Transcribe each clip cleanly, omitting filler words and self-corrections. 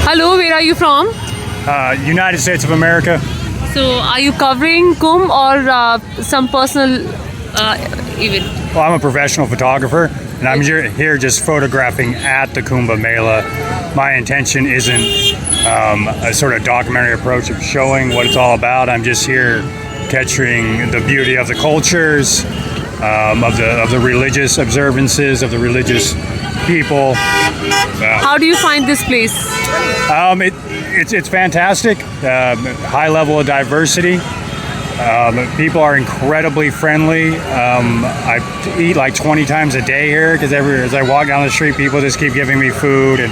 Hello, where are you from? United States of America. So, are you covering Kumbh or some personal event? Well, I'm a professional photographer, and I'm here just photographing at the Kumbh Mela. My intention isn't a sort of documentary approach of showing what it's all about. I'm just here capturing the beauty of the cultures, of the religious observances, of the religious people. How do you find this place? It's fantastic. High level of diversity. People are incredibly friendly. I eat like 20 times a day here because as I walk down the street, people just keep giving me food and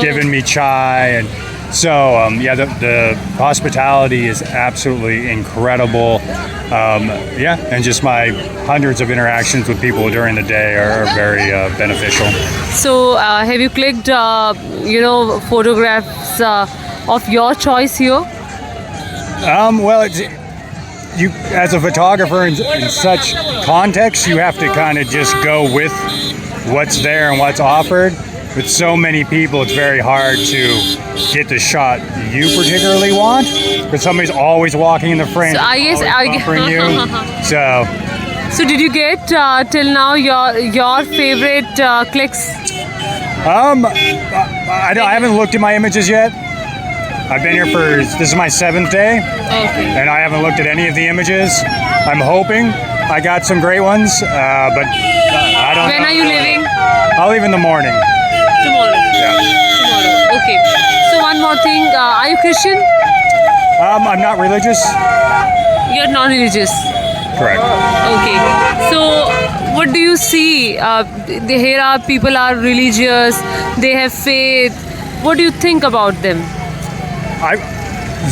giving me chai. And so, the hospitality is absolutely incredible. And just my hundreds of interactions with people during the day are very beneficial. So, have you clicked, photographs of your choice here? You, as a photographer in such context, you have to kind of just go with what's there and what's offered. With so many people, it's very hard to get the shot you particularly want, because somebody's always walking in the frame. So I guess bumpering you. So did you get till now your favorite clicks? I haven't looked at my images yet. I've been here this is my 7th day, and I haven't looked at any of the images. I'm hoping I got some great ones, but I don't know. When are you leaving? I'll leave in the morning. Tomorrow? Yeah. Tomorrow, okay. So one more thing, are you Christian? I'm not religious. You're non-religious? Correct. Okay. So what do you see? Here are people are religious, they have faith. What do you think about them?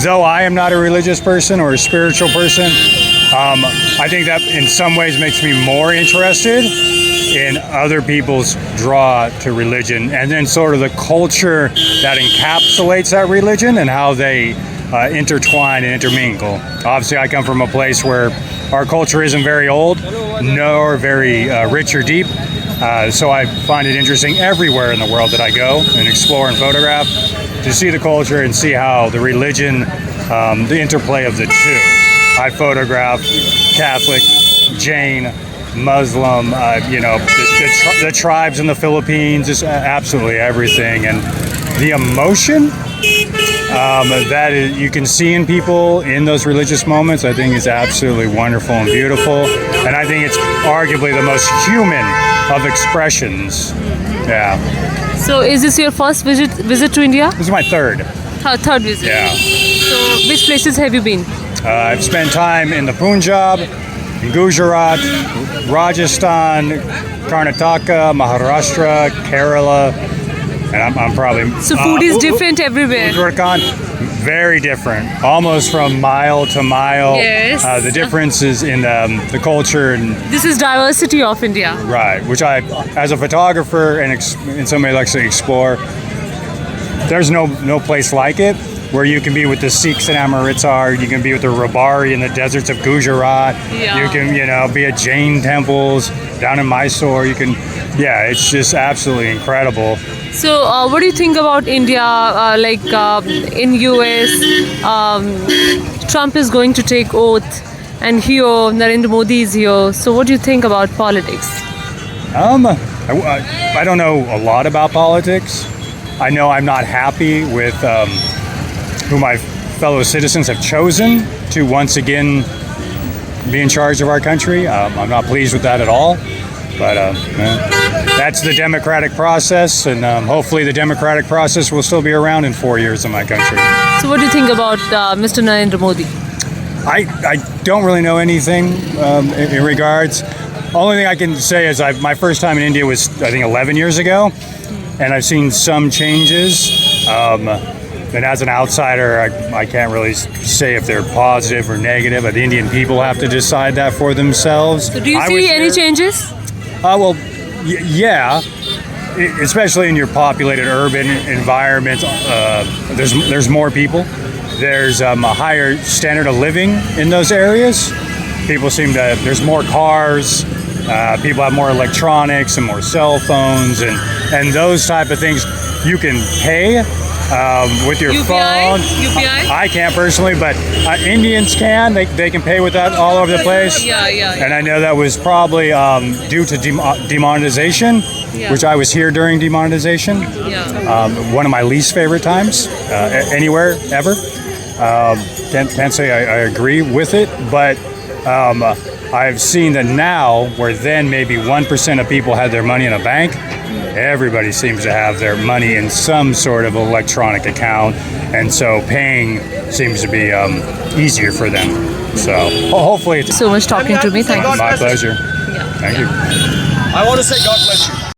Though I am not a religious person or a spiritual person, I think that in some ways makes me more interested in other people's draw to religion, and then sort of the culture that encapsulates that religion and how they intertwine and intermingle. Obviously, I come from a place where our culture isn't very old, nor very rich or deep. So I find it interesting everywhere in the world that I go and explore and photograph to see the culture and see how the religion, the interplay of the two. I photograph Catholic, Jain, Muslim, the tribes in the Philippines, just absolutely everything. And the emotion that you can see in people in those religious moments, I think is absolutely wonderful and beautiful. And I think it's arguably the most human of expressions. Yeah. So is this your first visit to India? This is my third. Third visit. Yeah. So which places have you been? I've spent time in the Punjab, in Gujarat, Rajasthan, Karnataka, Maharashtra, Kerala, and I'm probably... So food is different everywhere. Uttarakhand, very different, almost from mile to mile. Yes. The differences in the culture and... This is diversity of India. Right, which I, as a photographer and in some way likes to explore, there's no place like it, where you can be with the Sikhs in Amritsar, you can be with the Rabari in the deserts of Gujarat, you can, be at Jain temples down in Mysore, it's just absolutely incredible. So what do you think about India, in US, Trump is going to take oath, and here Narendra Modi is here, so what do you think about politics? I don't know a lot about politics. I know I'm not happy with who my fellow citizens have chosen to once again be in charge of our country. I'm not pleased with that at all, but that's the democratic process, and hopefully the democratic process will still be around in 4 years in my country. So what do you think about Mr. Narendra Modi? I don't really know anything in regards. Only thing I can say is my first time in India was, I think, 11 years ago, and I've seen some changes. And as an outsider, I can't really say if they're positive or negative. But the Indian people have to decide that for themselves. So do you see any changes? Yeah. Especially in your populated urban environments, there's more people. There's a higher standard of living in those areas. There's more cars. People have more electronics and more cell phones and those type of things. You can pay with your UPI? phone. UPI? I can't personally, but Indians can. They can pay with that all over the place. Yeah. And I know that was probably due to demonetization, Yeah. which I was here during demonetization. Yeah. One of my least favorite times anywhere ever. Can't say I agree with it, but I've seen that now, where then maybe 1% of people had their money in a bank, everybody seems to have their money in some sort of electronic account, and so paying seems to be easier for them. So hopefully it's So much talking to me. Thank you. my pleasure. Yeah. Thank you. I want to say God bless you.